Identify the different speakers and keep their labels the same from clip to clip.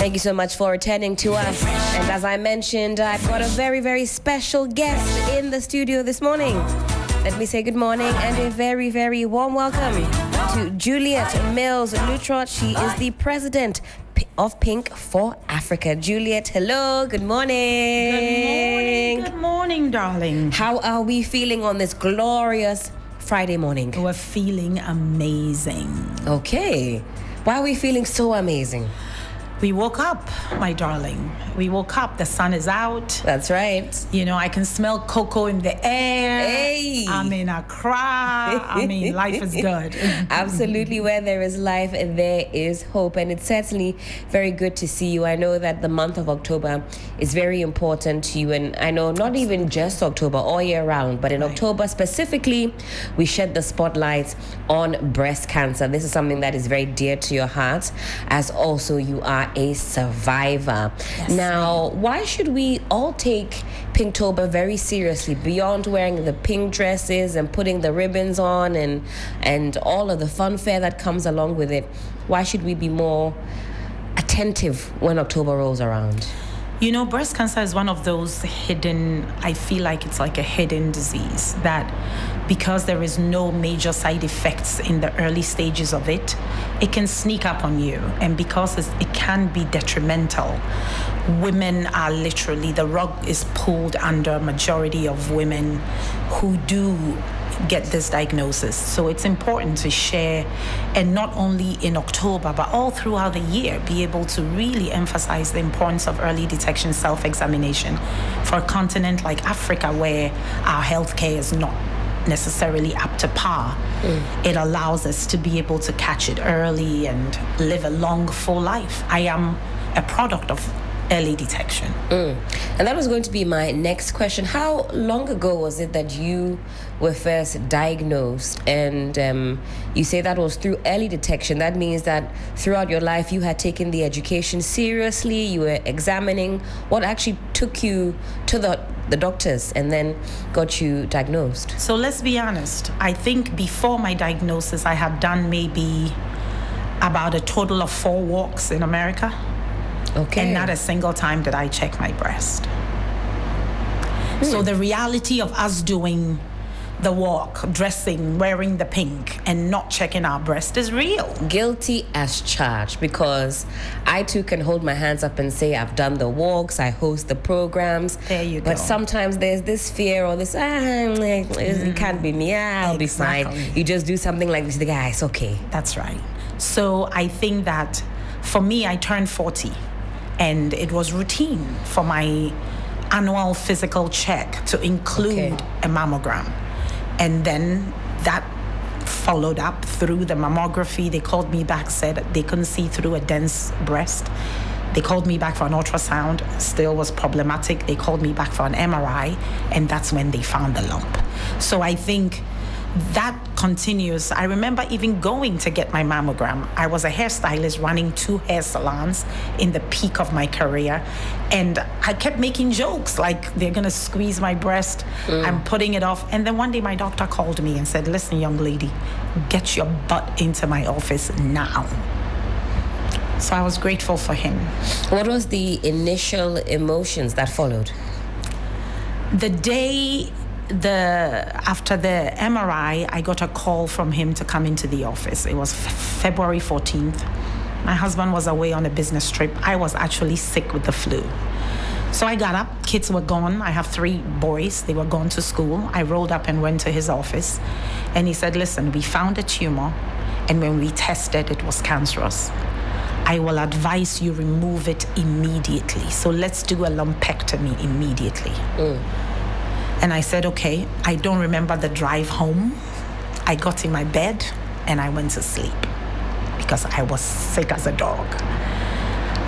Speaker 1: Thank you so much for attending to us. And as I mentioned, I've got a very, very special guest in the studio this morning. Let me say good morning and a very, very warm welcome to Juliette Mills-Lutterodt. She is the president of Pink for Africa. Juliette, hello, good morning.
Speaker 2: Good morning, darling.
Speaker 1: How are we feeling on this glorious Friday morning?
Speaker 2: We're feeling amazing.
Speaker 1: Okay. Why are we feeling so amazing?
Speaker 2: We woke up, my darling. We woke up. The sun is out.
Speaker 1: That's right.
Speaker 2: You know, I can smell cocoa in the air.
Speaker 1: Hey.
Speaker 2: I'm in Accra. I mean, life is good.
Speaker 1: Absolutely. Where there is life, there is hope. And it's certainly very good to see you. I know that the month of October is very important to you. And I know not even just October, all year round, but in October specifically, we shed the spotlight on breast cancer. This is something that is very dear to your heart, as also you are a survivor.
Speaker 2: Yes.
Speaker 1: Now, why should we all take Pinktober very seriously, beyond wearing the pink dresses and putting the ribbons on and all of the funfair that comes along with it? Why should we be more attentive when October rolls around?
Speaker 2: You know, breast cancer is one of those hidden, I feel like it's like a hidden disease that because there is no major side effects in the early stages of it, it can sneak up on you. And because it can be detrimental, women are literally, the rug is pulled under majority of women who do get this diagnosis. So it's important to share, and not only in October but all throughout the year, be able to really emphasize the importance of early detection self-examination for a continent like Africa, where our healthcare is not necessarily up to par. It allows us to be able to catch it early and live a long, full life. I am a product of early detection.
Speaker 1: And that was going to be my next question. How long ago was it that you were first diagnosed? And you say that was through early detection. That means that throughout your life you had taken the education seriously, you were examining. What actually took you to the doctors and then got you diagnosed?
Speaker 2: So let's be honest. I think before my diagnosis, I had done maybe about a total of 4 walks in America.
Speaker 1: Okay.
Speaker 2: And not a single time did I check my breast. So the reality of us doing the walk, dressing, wearing the pink, and not checking our breast is real.
Speaker 1: Guilty as charged, because I too can hold my hands up and say I've done the walks, I host the programs.
Speaker 2: There you go.
Speaker 1: But sometimes there's this fear or this, it can't be me, I'll be fine. You just do something like this, the guy, it's okay.
Speaker 2: That's right. So I think that for me, I turned 40. And it was routine for my annual physical check to include a mammogram. And then that followed up through the mammography. They called me back, said they couldn't see through a dense breast. They called me back for an ultrasound, still was problematic. They called me back for an MRI, and that's when they found the lump. So I think that continues. I remember even going to get my mammogram. I was a hairstylist running 2 hair salons in the peak of my career, and I kept making jokes like they're gonna squeeze my breast. I'm putting it off. And then one day my doctor called me and said, listen, young lady, get your butt into my office now. So I was grateful for him.
Speaker 1: What was the initial emotions that followed?
Speaker 2: The day after the MRI, I got a call from him to come into the office. It was February 14th. My husband was away on a business trip. I was actually sick with the flu. So I got up, kids were gone. I have 3 boys, they were gone to school. I rolled up and went to his office, and he said, listen, we found a tumor, and when we tested, it was cancerous. I will advise you remove it immediately. So let's do a lumpectomy immediately. And I said, okay. I don't remember the drive home. I got in my bed and I went to sleep because I was sick as a dog.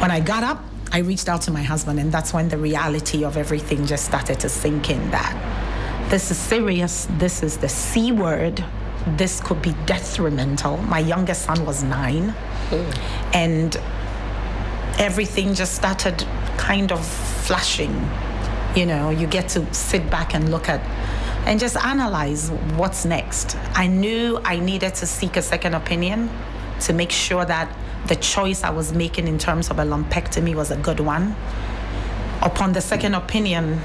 Speaker 2: When I got up, I reached out to my husband, and that's when the reality of everything just started to sink in, that this is serious. This is the C word. This could be detrimental. My youngest son was 9. And everything just started kind of flashing. You know, you get to sit back and look at and just analyze what's next. I knew I needed to seek a second opinion to make sure that the choice I was making in terms of a lumpectomy was a good one. Upon the second opinion,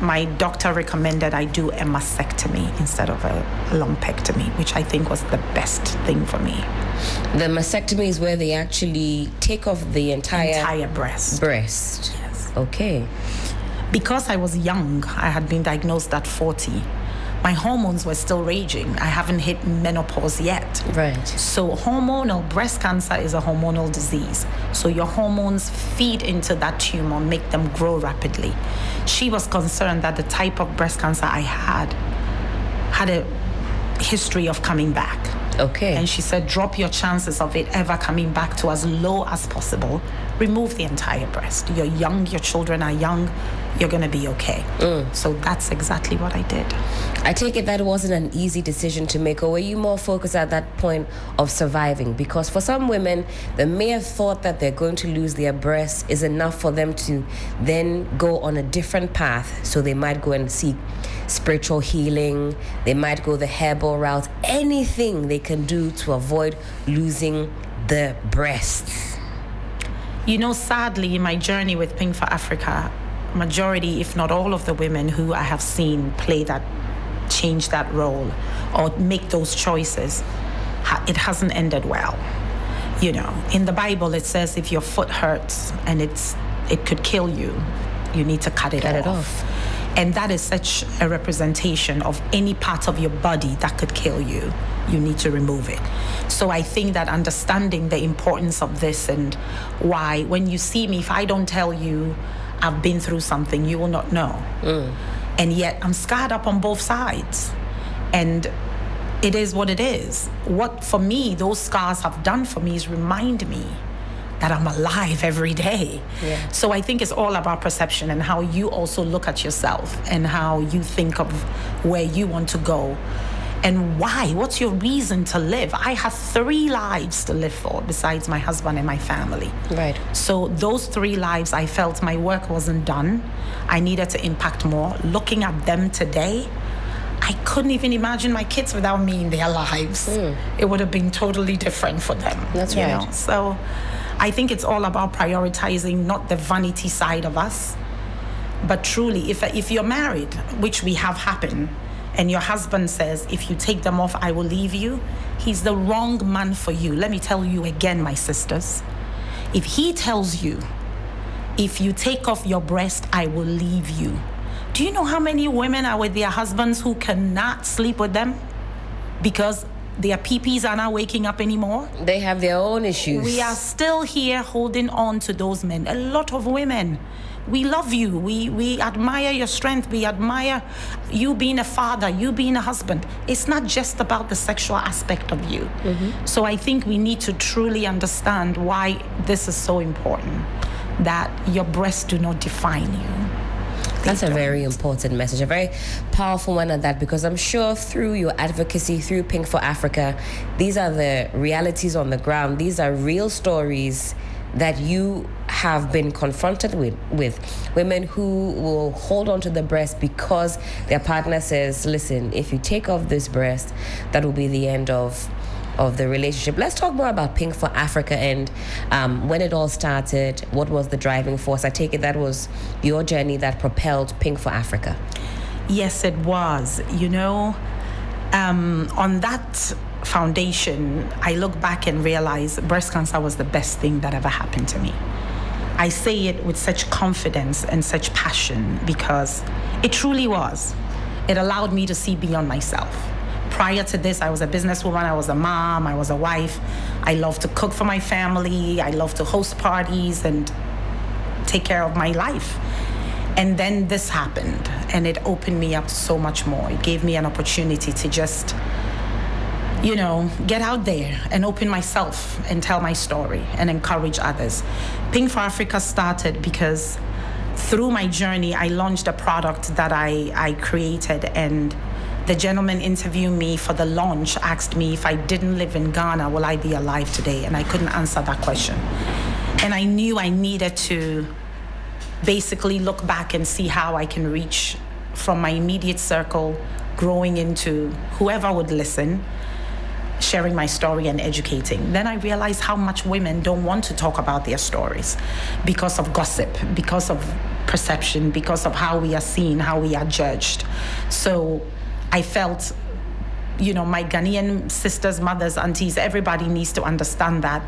Speaker 2: my doctor recommended I do a mastectomy instead of a lumpectomy, which I think was the best thing for me.
Speaker 1: The mastectomy is where they actually take off the entire
Speaker 2: breast.
Speaker 1: Yes. Okay.
Speaker 2: Because I was young, I had been diagnosed at 40. My hormones were still raging. I haven't hit menopause yet.
Speaker 1: Right.
Speaker 2: So breast cancer is a hormonal disease. So your hormones feed into that tumor, make them grow rapidly. She was concerned that the type of breast cancer I had a history of coming back.
Speaker 1: Okay.
Speaker 2: And she said, drop your chances of it ever coming back to as low as possible. Remove the entire breast. You're young, your children are young, you're going to be okay. So that's exactly what I did.
Speaker 1: I take it that it wasn't an easy decision to make, or were you more focused at that point of surviving? Because for some women, the mere thought that they're going to lose their breasts is enough for them to then go on a different path. So they might go and seek spiritual healing, they might go the herbal route, anything they can do to avoid losing the breasts.
Speaker 2: You know, sadly, in my journey with Pink for Africa, majority, if not all of the women who I have seen change that role or make those choices, it hasn't ended well. You know, in the Bible, it says if your foot hurts and it could kill you, you need to cut it off. And that is such a representation of any part of your body that could kill you. You need to remove it. So I think that understanding the importance of this and why, when you see me, if I don't tell you I've been through something, you will not know. And yet I'm scarred up on both sides. And it is what it is. What, for me, those scars have done for me is remind me that I'm alive every day.
Speaker 1: Yeah.
Speaker 2: So I think it's all about perception and how you also look at yourself and how you think of where you want to go and why. What's your reason to live? I have 3 lives to live for besides my husband and my family.
Speaker 1: Right.
Speaker 2: So those 3 lives, I felt my work wasn't done. I needed to impact more. Looking at them today, I couldn't even imagine my kids without me in their lives. It would have been totally different for them.
Speaker 1: That's right.
Speaker 2: You know? So I think it's all about prioritizing not the vanity side of us, but truly, if you're married, which we have happened, and your husband says, if you take them off, I will leave you, he's the wrong man for you. Let me tell you again, my sisters. If he tells you, if you take off your breast, I will leave you. Do you know how many women are with their husbands who cannot sleep with them because their PPs are not waking up anymore?
Speaker 1: They have their own issues.
Speaker 2: We are still here holding on to those men. A lot of women, we love you. We admire your strength. We admire you being a father, you being a husband. It's not just about the sexual aspect of you. So I think we need to truly understand why this is so important, that your breasts do not define you.
Speaker 1: That's a very important message, a very powerful one at that, because I'm sure through your advocacy, through Pink for Africa, these are the realities on the ground. These are real stories that you have been confronted with women who will hold on to the breast because their partner says, listen, if you take off this breast, that will be the end of the relationship. Let's talk more about Pink for Africa and when it all started. What was the driving force? I take it that was your journey that propelled Pink for Africa.
Speaker 2: Yes, it was. You know, on that foundation, I look back and realize breast cancer was the best thing that ever happened to me. I say it with such confidence and such passion because it truly was. It allowed me to see beyond myself. Prior to this, I was a businesswoman, I was a mom, I was a wife. I loved to cook for my family, I loved to host parties and take care of my life. And then this happened, and it opened me up to so much more. It gave me an opportunity to just, you know, get out there and open myself and tell my story and encourage others. Pink for Africa started because through my journey, I launched a product that I created, and the gentleman interviewed me for the launch, asked me if I didn't live in Ghana, will I be alive today? And I couldn't answer that question. And I knew I needed to basically look back and see how I can reach from my immediate circle, growing into whoever would listen, sharing my story and educating. Then I realized how much women don't want to talk about their stories because of gossip, because of perception, because of how we are seen, how we are judged. So I felt, my Ghanaian sisters, mothers, aunties, everybody needs to understand that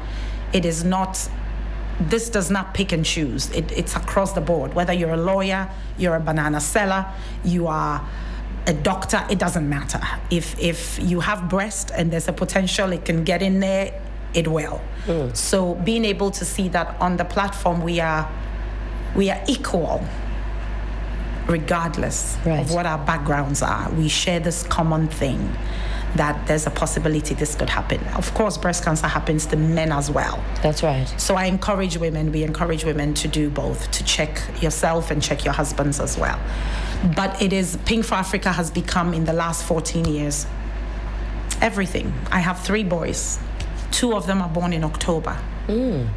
Speaker 2: this does not pick and choose. It's across the board. Whether you're a lawyer, you're a banana seller, you are a doctor, it doesn't matter. If you have breast and there's a potential it can get in there, it will. So being able to see that on the platform we are equal regardless of what our backgrounds are. We share this common thing that there's a possibility this could happen. Of course, breast cancer happens to men as well.
Speaker 1: That's right.
Speaker 2: So we encourage women to do both, to check yourself and check your husbands as well. But Pink for Africa has become, in the last 14 years, everything. I have 3 boys. 2 of them are born in October.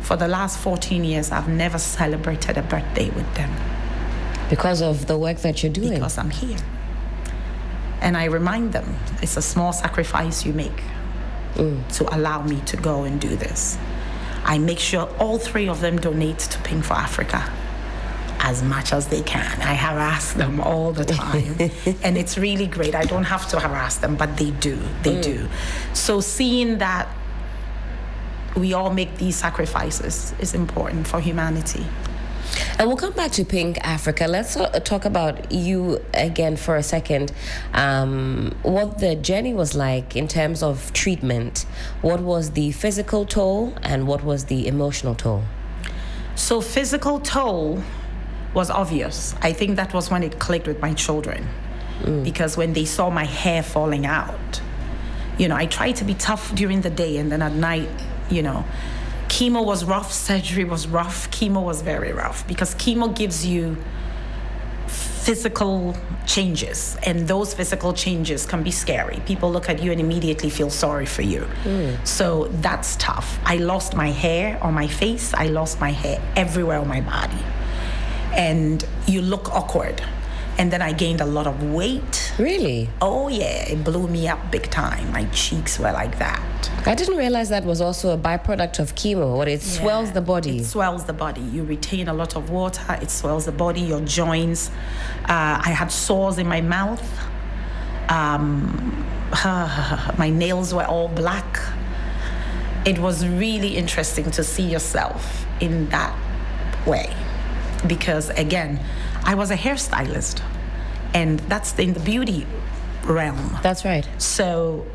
Speaker 2: For the last 14 years, I've never celebrated a birthday with them.
Speaker 1: Because of the work that you're doing?
Speaker 2: Because I'm here. And I remind them, it's a small sacrifice you make to allow me to go and do this. I make sure all 3 of them donate to Pink for Africa as much as they can. I harass them all the time. And it's really great. I don't have to harass them, but they do. They do. So seeing that we all make these sacrifices is important for humanity.
Speaker 1: And we'll come back to Pink Africa. Let's talk about you again for a second. What the journey was like in terms of treatment. What was the physical toll and what was the emotional toll?
Speaker 2: So physical toll was obvious. I think that was when it clicked with my children. Because when they saw my hair falling out, I tried to be tough during the day, and then at night, chemo was rough, surgery was rough, chemo was very rough, because chemo gives you physical changes, and those physical changes can be scary. People look at you and immediately feel sorry for you. So that's tough. I lost my hair on my face, I lost my hair everywhere on my body, and you look awkward. And then I gained a lot of weight.
Speaker 1: Really?
Speaker 2: Oh yeah, it blew me up big time. My cheeks were like that.
Speaker 1: I didn't realize that was also a byproduct of chemo. What it swells the body.
Speaker 2: It swells the body. You retain a lot of water. It swells the body, your joints. I had sores in my mouth. My nails were all black. It was really interesting to see yourself in that way. Because again, I was a hairstylist, and that's in the beauty realm.
Speaker 1: That's right.
Speaker 2: So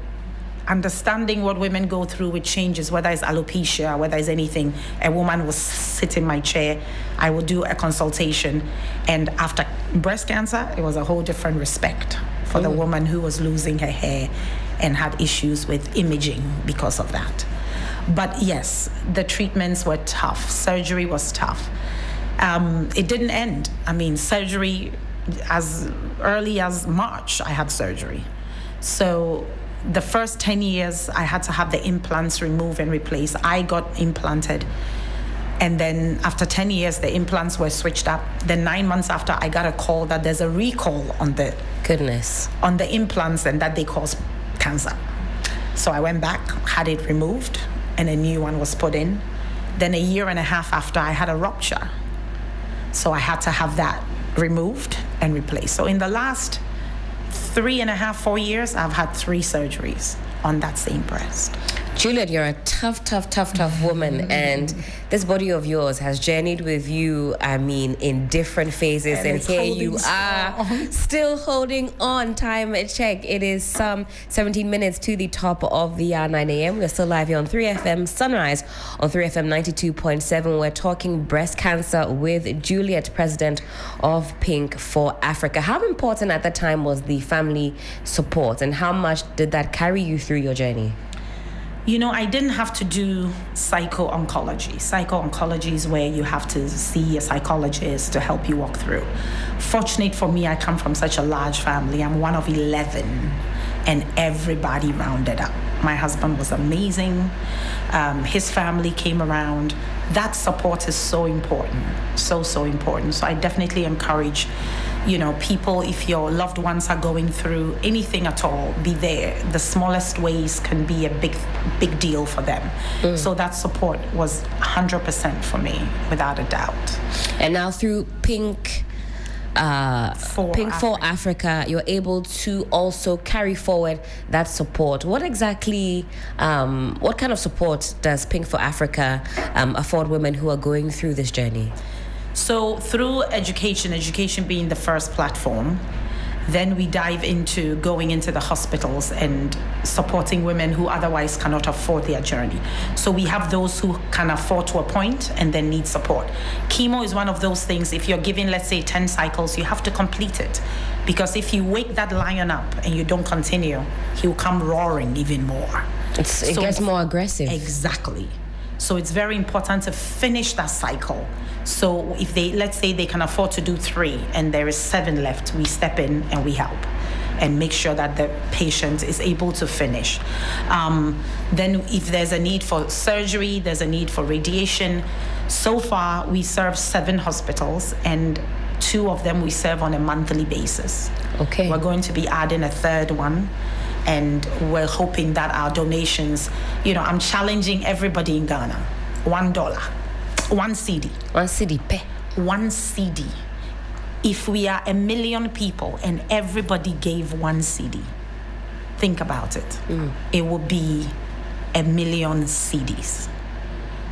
Speaker 2: understanding what women go through with changes, whether it's alopecia, whether it's anything, a woman will sit in my chair, I will do a consultation, and after breast cancer, it was a whole different respect for the woman who was losing her hair and had issues with imaging because of that. But yes, the treatments were tough. Surgery was tough. It didn't end. I mean, surgery, as early as March, I had surgery. So the first 10 years, I had to have the implants removed and replaced. I got implanted. And then after 10 years, the implants were switched up. Then 9 months after, I got a call that there's a recall on the implants, and that they cause cancer. So I went back, had it removed, and a new one was put in. Then a year and a half after, I had a rupture. So I had to have that removed and replaced. So in the last 3.5, 4 years, I've had 3 surgeries on that same breast.
Speaker 1: Juliette, you're a tough woman, and this body of yours has journeyed with you, in different phases, and here you are, still holding on. Time check, it is some 17 minutes to the top of the hour, 9 a.m. We're still live here on 3FM Sunrise, on 3FM 92.7. We're talking breast cancer with Juliette, president of Pink for Africa. How important at that time was the family support, and how much did that carry you through your journey?
Speaker 2: I didn't have to do psycho-oncology. Psycho-oncology is where you have to see a psychologist to help you walk through. Fortunate for me, I come from such a large family. I'm one of 11, and everybody rounded up. My husband was amazing. His family came around. that support is so important, so important. So I definitely encourage, people, if your loved ones are going through anything at all, be there. The smallest ways can be a big deal for them. So that support was 100% for me, without a doubt.
Speaker 1: And now through Pink for Africa, you're able to also carry forward that support. What exactly, what kind of support does Pink for Africa afford women who are going through this journey?
Speaker 2: So through education being the first platform, then we dive into going into the hospitals and supporting women who otherwise cannot afford their journey. So we have those who can afford to a point and then need support. Chemo is one of those things. If you're given, let's say, 10 cycles, you have to complete it. Because if you wake that lion up and you don't continue, he'll come roaring even more.
Speaker 1: It gets more aggressive.
Speaker 2: Exactly. So it's very important to finish that cycle. So if let's say they can afford to do 3 and there is 7 left, we step in and we help and make sure that the patient is able to finish. Then if there's a need for surgery, there's a need for radiation. So far, we serve 7 hospitals, and 2 of them we serve on a monthly basis.
Speaker 1: Okay.
Speaker 2: We're going to be adding a 3rd one. And we're hoping that our donations, I'm challenging everybody in Ghana, $1, 1 CD.
Speaker 1: 1 CD, pe.
Speaker 2: 1 CD. If we are 1 million people and everybody gave 1 CD, think about it. It would be 1 million CDs.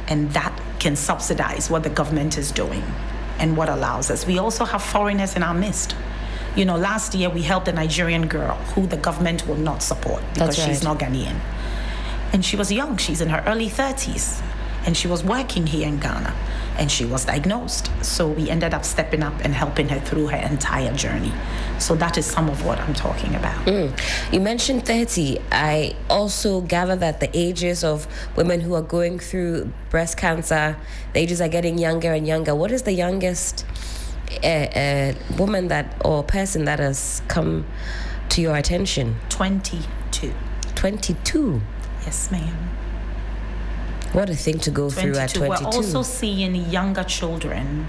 Speaker 2: And that can subsidize what the government is doing and what allows us. We also have foreigners in our midst. Last year we helped a Nigerian girl who the government will not support because she's not Ghanaian. And she was young, she's in her early 30s. And she was working here in Ghana. And she was diagnosed. So we ended up stepping up and helping her through her entire journey. So that is some of what I'm talking about.
Speaker 1: You mentioned 30. I also gather that the ages of women who are going through breast cancer, the ages are getting younger and younger. What is the youngest woman or person that has come to your attention?
Speaker 2: 22.
Speaker 1: 22?
Speaker 2: Yes, ma'am.
Speaker 1: What a thing to go through at 22.
Speaker 2: We're also seeing younger children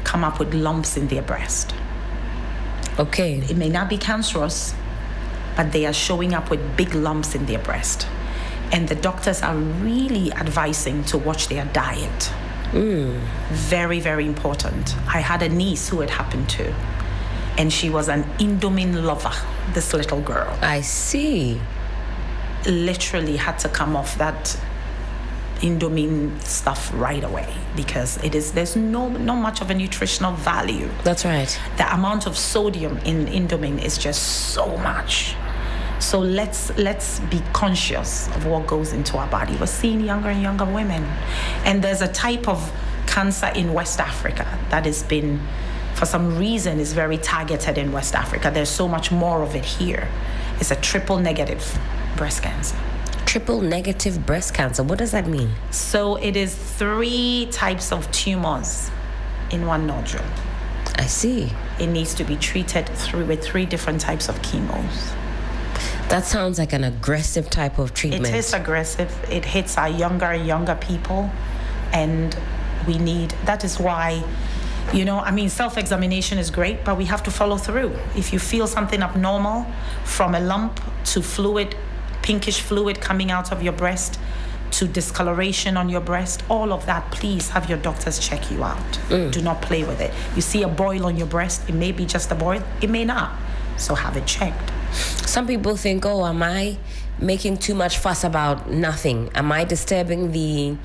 Speaker 2: come up with lumps in their breast.
Speaker 1: Okay.
Speaker 2: It may not be cancerous, but they are showing up with big lumps in their breast. And the doctors are really advising to watch their diet. Very, very important. I had a niece who it happened to, and she was an Indomie lover, this little girl.
Speaker 1: I see.
Speaker 2: Literally had to come off that Indomie stuff right away because there's no much of a nutritional value.
Speaker 1: That's right.
Speaker 2: The amount of sodium in Indomie is just so much. So let's be conscious of what goes into our body. We're seeing younger and younger women. And there's a type of cancer in West Africa that has been, for some reason, is very targeted in West Africa. There's so much more of it here. It's a triple negative breast cancer.
Speaker 1: Triple negative breast cancer. What does that mean?
Speaker 2: So it is 3 types of tumors in one nodule.
Speaker 1: I see.
Speaker 2: It needs to be treated with 3 different types of chemos.
Speaker 1: That sounds like an aggressive type of treatment.
Speaker 2: It is aggressive. It hits our younger and younger people. And that is why, self-examination is great, but we have to follow through. If you feel something abnormal, from a lump to fluid, pinkish fluid coming out of your breast, to discoloration on your breast, all of that, please have your doctors check you out. Do not play with it. You see a boil on your breast, it may be just a boil, it may not. So have it checked.
Speaker 1: Some people think, am I making too much fuss about nothing? Am I disturbing the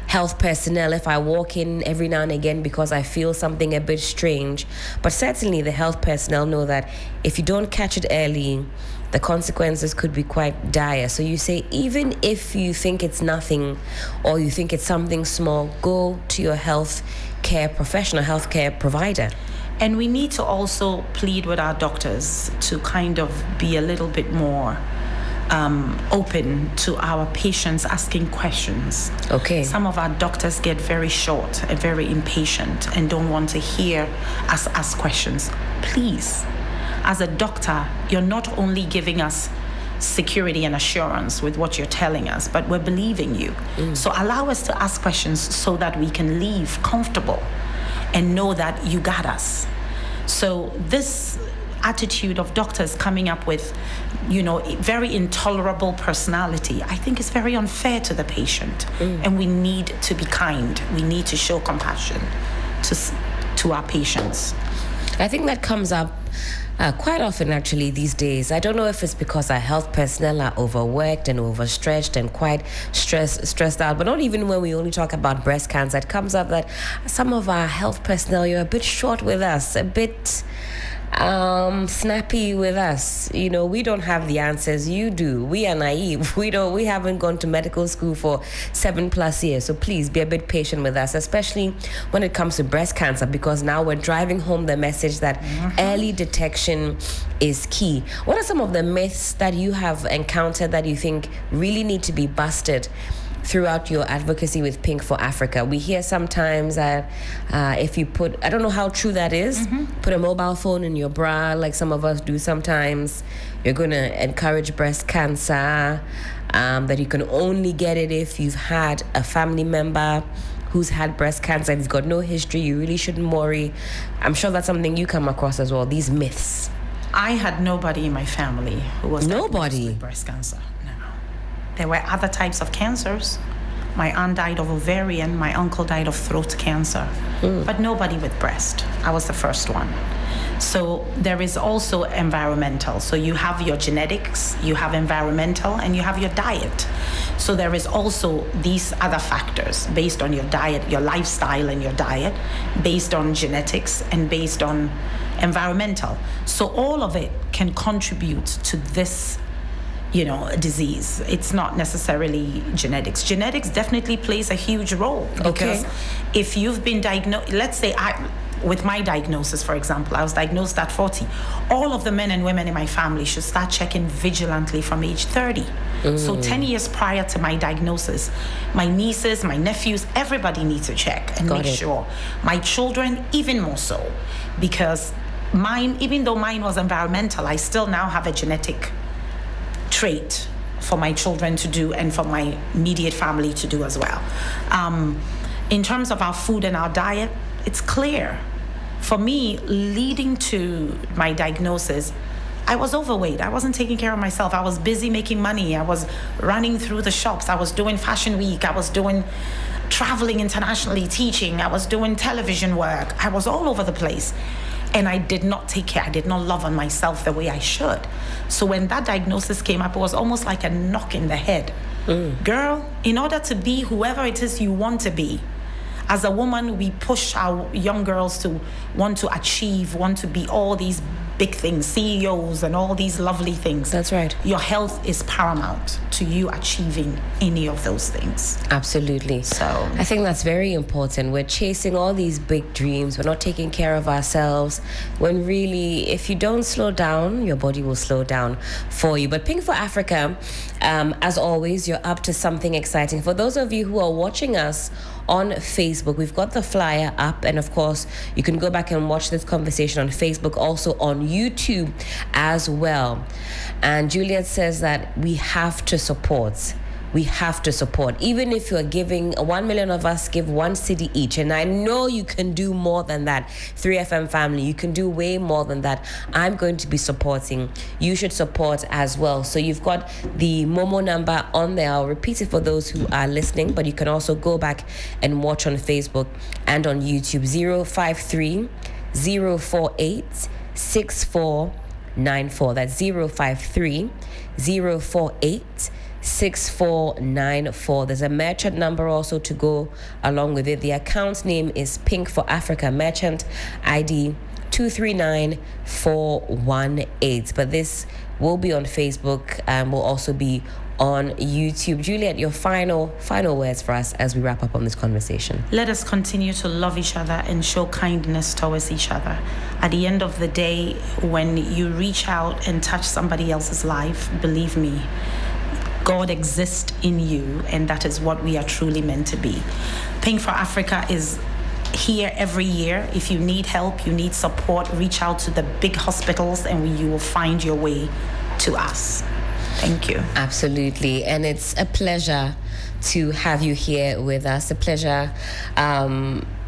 Speaker 1: health personnel if I walk in every now and again because I feel something a bit strange? But certainly the health personnel know that if you don't catch it early, the consequences could be quite dire. So you say, even if you think it's nothing or you think it's something small, go to your healthcare professional, healthcare provider.
Speaker 2: And we need to also plead with our doctors to kind of be a little bit more open to our patients asking questions.
Speaker 1: Okay.
Speaker 2: Some of our doctors get very short and very impatient and don't want to hear us ask questions. Please, as a doctor, you're not only giving us security and assurance with what you're telling us, but we're believing you. So allow us to ask questions so that we can leave comfortable and know that you got us. So this attitude of doctors coming up with, very intolerable personality, I think is very unfair to the patient. And we need to be kind. We need to show compassion to our patients.
Speaker 1: I think that comes up quite often actually these days. I don't know if it's because our health personnel are overworked and overstretched and quite stressed out, but not even when we only talk about breast cancer. It comes up that some of our health personnel, you're a bit short with us, a bit snappy with us. We don't have the answers. You do. We are naive. We haven't gone to medical school for 7+ years. So please be a bit patient with us, especially when it comes to breast cancer, because now we're driving home the message that early detection is key. What are some of the myths that you have encountered that you think really need to be busted throughout your advocacy with Pink for Africa? We hear sometimes that if you put, I don't know how true that is, put a mobile phone in your bra like some of us do sometimes, you're going to encourage breast cancer, that you can only get it if you've had a family member who's had breast cancer. If you've got no history, you really shouldn't worry. I'm sure that's something you come across as well, these myths.
Speaker 2: I had nobody in my family who was diagnosed with breast cancer. There were other types of cancers. My aunt died of ovarian, my uncle died of throat cancer, but nobody with breast. I was the first one. So there is also environmental. So you have your genetics, you have environmental, and you have your diet. So there is also these other factors based on your diet, your lifestyle and your diet, based on genetics and based on environmental. So all of it can contribute to this disease. It's not necessarily genetics. Genetics definitely plays a huge role, because if you've been diagnosed, let's say with my diagnosis, for example, I was diagnosed at 40. All of the men and women in my family should start checking vigilantly from age 30. So 10 years prior to my diagnosis, my nieces, my nephews, everybody needs to check and make sure. My children, even more so, because even though mine was environmental, I still now have a genetic trait for my children to do and for my immediate family to do as well. In terms of our food and our diet, it's clear. For me, leading to my diagnosis, I was overweight. I wasn't taking care of myself. I was busy making money. I was running through the shops. I was doing Fashion Week. I was doing traveling internationally, teaching. I was doing television work. I was all over the place. And I did not take care. I did not love on myself the way I should. So when that diagnosis came up, it was almost like a knock in the head. Girl, in order to be whoever it is you want to be, as a woman, we push our young girls to want to achieve, want to be all these big things, CEOs and all these lovely things.
Speaker 1: That's right.
Speaker 2: Your health is paramount to you achieving any of those things.
Speaker 1: Absolutely.
Speaker 2: So
Speaker 1: I think that's very important. We're chasing all these big dreams. We're not taking care of ourselves, when really, if you don't slow down, your body will slow down for you. But Pink for Africa, as always, you're up to something exciting. For those of you who are watching us on Facebook, we've got the flyer up, and of course you can go back and watch this conversation on Facebook, also on YouTube as well. And Juliette says that we have to support. Even if you're giving 1 million of us give 1 cedi each, and I know you can do more than that. 3FM family, you can do way more than that. I'm going to be supporting. You should support as well. So you've got the Momo number on there. I'll repeat it for those who are listening, but you can also go back and watch on Facebook and on YouTube. 053 048 6494. That's 053 048 6494. There's a merchant number also to go along with it. The account name is Pink for Africa, merchant ID 239418. But this will be on Facebook and will also be on YouTube. Juliette, your final words for us as we wrap up on this conversation.
Speaker 2: Let us continue to love each other and show kindness towards each other. At the end of the day, when you reach out and touch somebody else's life, believe me, God exists in you, and that is what we are truly meant to be. Pink for Africa is here every year. If you need help, you need support, reach out to the big hospitals and you will find your way to us. Thank you.
Speaker 1: Absolutely. And it's a pleasure to have you here with us. A pleasure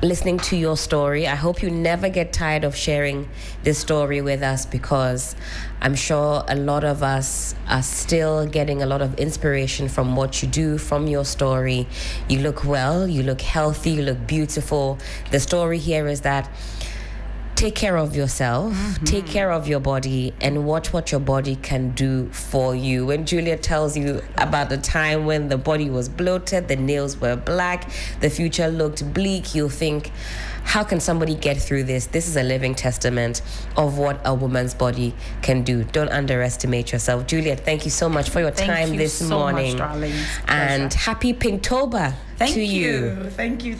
Speaker 1: listening to your story. I hope you never get tired of sharing this story with us, because I'm sure a lot of us are still getting a lot of inspiration from what you do, from your story. You look well, you look healthy, you look beautiful. The story here is that take care of yourself, take care of your body, and watch what your body can do for you. When Julia tells you about the time when the body was bloated, the nails were black, the future looked bleak, you'll think, how can somebody get through this? This is a living testament of what a woman's body can do. Don't underestimate yourself. Juliette, thank you so much for your time this morning.
Speaker 2: Thank you so much, darling.
Speaker 1: And happy Pinktober to you.
Speaker 2: Thank you.